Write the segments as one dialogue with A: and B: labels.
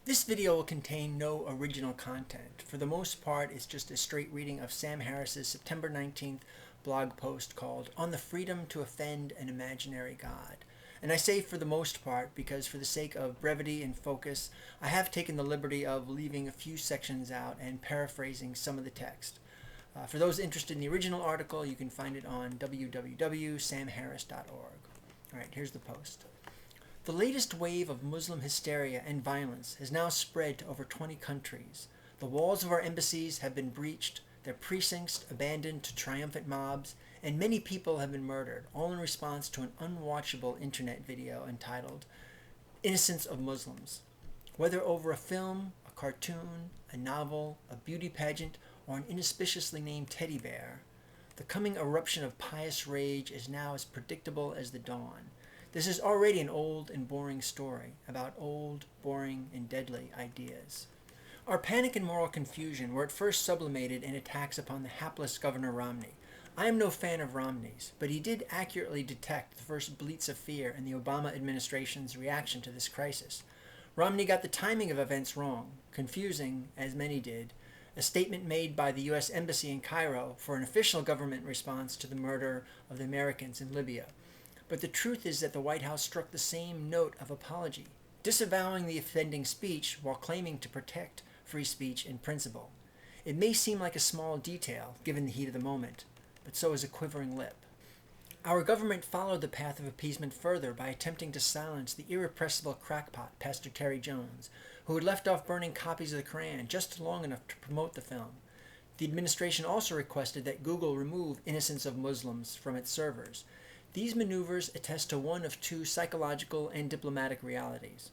A: This video will contain no original content. For the most part, it's just a straight reading of Sam Harris's September 19th blog post called On the Freedom to Offend an Imaginary God. And I say for the most part because for the sake of brevity and focus, I have taken the liberty of leaving a few sections out and paraphrasing some of the text. For those interested in the original article, you can find it on www.samharris.org. All right, here's the post. The latest wave of Muslim hysteria and violence has now spread to over 20 countries. The walls of our embassies have been breached, their precincts abandoned to triumphant mobs, and many people have been murdered, all in response to an unwatchable internet video entitled Innocence of Muslims. Whether over a film, a cartoon, a novel, a beauty pageant, or an inauspiciously named teddy bear, the coming eruption of pious rage is now as predictable as the dawn. This is already an old and boring story about old, boring, and deadly ideas. Our panic and moral confusion were at first sublimated in attacks upon the hapless Governor Romney. I am no fan of Romney's, but he did accurately detect the first bleats of fear in the Obama administration's reaction to this crisis. Romney got the timing of events wrong, confusing, as many did, a statement made by the U.S. Embassy in Cairo for an official government response to the murder of the Americans in Libya. But the truth is that the White House struck the same note of apology, disavowing the offending speech while claiming to protect free speech in principle. It may seem like a small detail, given the heat of the moment, but so is a quivering lip. Our government followed the path of appeasement further by attempting to silence the irrepressible crackpot, Pastor Terry Jones, who had left off burning copies of the Qur'an just long enough to promote the film. The administration also requested that Google remove Innocence of Muslims from its servers. These maneuvers attest to one of two psychological and diplomatic realities.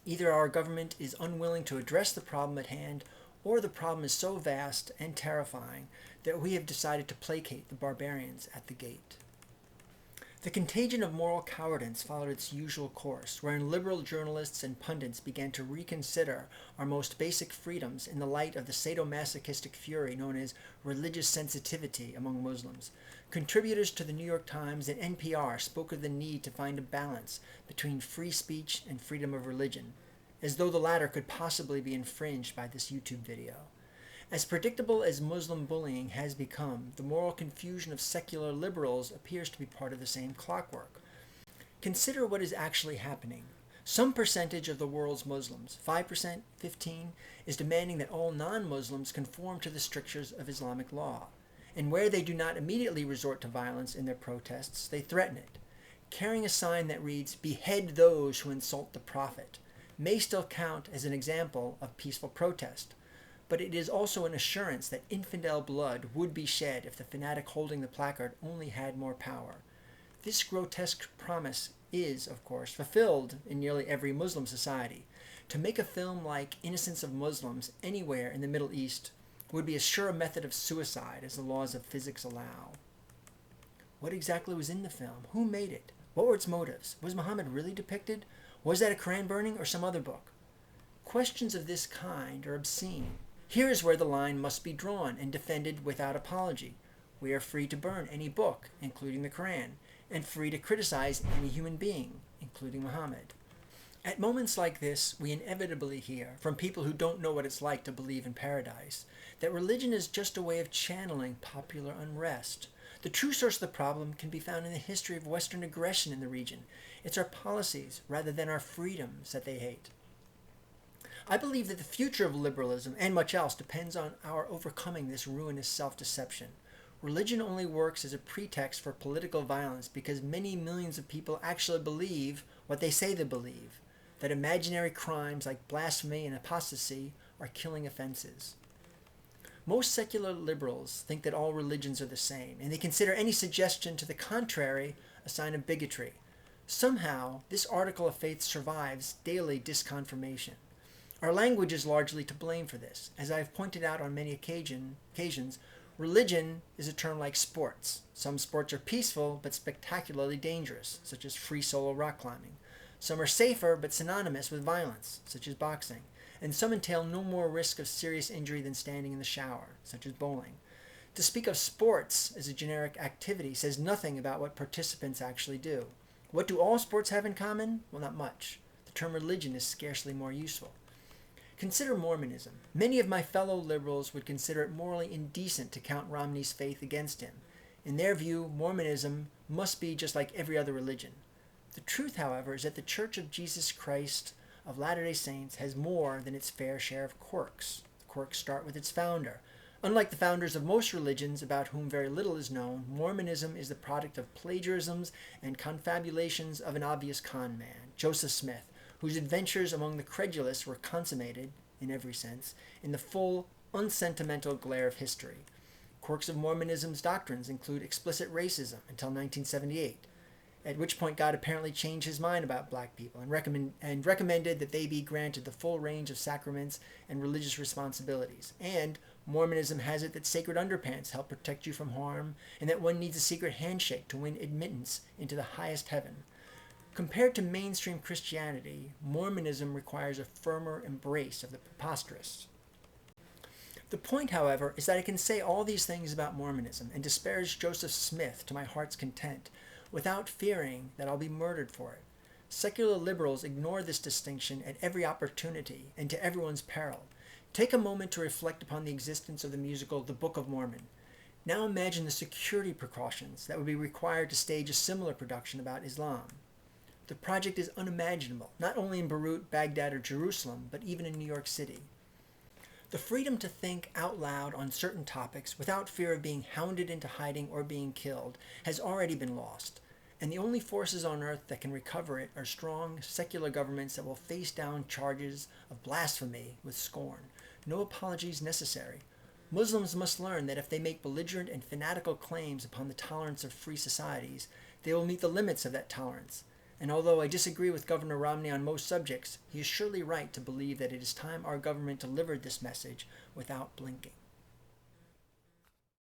A: Either our government is unwilling to address the problem at hand, or the problem is so vast and terrifying that we have decided to placate the barbarians at the gate. The contagion of moral cowardice followed its usual course, wherein liberal journalists and pundits began to reconsider our most basic freedoms in the light of the sadomasochistic fury known as religious sensitivity among Muslims. Contributors to the New York Times and NPR spoke of the need to find a balance between free speech and freedom of religion, as though the latter could possibly be infringed by this YouTube video. As predictable as Muslim bullying has become, the moral confusion of secular liberals appears to be part of the same clockwork. Consider what is actually happening. Some percentage of the world's Muslims, 5%, 15%, is demanding that all non-Muslims conform to the strictures of Islamic law. And where they do not immediately resort to violence in their protests, they threaten it. Carrying a sign that reads, "Behead those who insult the Prophet," may still count as an example of peaceful protest, but it is also an assurance that infidel blood would be shed if the fanatic holding the placard only had more power. This grotesque promise is, of course, fulfilled in nearly every Muslim society. To make a film like Innocence of Muslims anywhere in the Middle East would be as sure a method of suicide as the laws of physics allow. What exactly was in the film? Who made it? What were its motives? Was Muhammad really depicted? Was that a Qur'an burning or some other book? Questions of this kind are obscene. Here is where the line must be drawn and defended without apology. We are free to burn any book, including the Qur'an, and free to criticize any human being, including Muhammad. At moments like this, we inevitably hear, from people who don't know what it's like to believe in paradise, that religion is just a way of channeling popular unrest. The true source of the problem can be found in the history of Western aggression in the region. It's our policies, rather than our freedoms, that they hate. I believe that the future of liberalism, and much else, depends on our overcoming this ruinous self-deception. Religion only works as a pretext for political violence because many millions of people actually believe what they say they believe, that imaginary crimes like blasphemy and apostasy are killing offenses. Most secular liberals think that all religions are the same, and they consider any suggestion to the contrary a sign of bigotry. Somehow, this article of faith survives daily disconfirmation. Our language is largely to blame for this. As I have pointed out on many occasions, religion is a term like sports. Some sports are peaceful but spectacularly dangerous, such as free solo rock climbing. Some are safer but synonymous with violence, such as boxing. And some entail no more risk of serious injury than standing in the shower, such as bowling. To speak of sports as a generic activity says nothing about what participants actually do. What do all sports have in common? Well, not much. The the term religion is scarcely more useful. Consider Mormonism. Many of my fellow liberals would consider it morally indecent to count Romney's faith against him. In their view, Mormonism must be just like every other religion. The truth, however, is that the Church of Jesus Christ of Latter-day Saints has more than its fair share of quirks. The quirks start with its founder. Unlike the founders of most religions, about whom very little is known, Mormonism is the product of plagiarisms and confabulations of an obvious con man, Joseph Smith, whose adventures among the credulous were consummated, in every sense, in the full, unsentimental glare of history. Quirks of Mormonism's doctrines include explicit racism until 1978, at which point God apparently changed his mind about black people and recommended that they be granted the full range of sacraments and religious responsibilities. And Mormonism has it that sacred underpants help protect you from harm, and that one needs a secret handshake to win admittance into the highest heaven. Compared to mainstream Christianity, Mormonism requires a firmer embrace of the preposterous. The point, however, is that I can say all these things about Mormonism and disparage Joseph Smith to my heart's content, without fearing that I'll be murdered for it. Secular liberals ignore this distinction at every opportunity and to everyone's peril. Take a moment to reflect upon the existence of the musical The Book of Mormon. Now imagine the security precautions that would be required to stage a similar production about Islam. The project is unimaginable, not only in Beirut, Baghdad, or Jerusalem, but even in New York City. The freedom to think out loud on certain topics without fear of being hounded into hiding or being killed has already been lost, and the only forces on earth that can recover it are strong, secular governments that will face down charges of blasphemy with scorn. No apologies necessary. Muslims must learn that if they make belligerent and fanatical claims upon the tolerance of free societies, they will meet the limits of that tolerance. And although I disagree with Governor Romney on most subjects, he is surely right to believe that it is time our government delivered this message without blinking.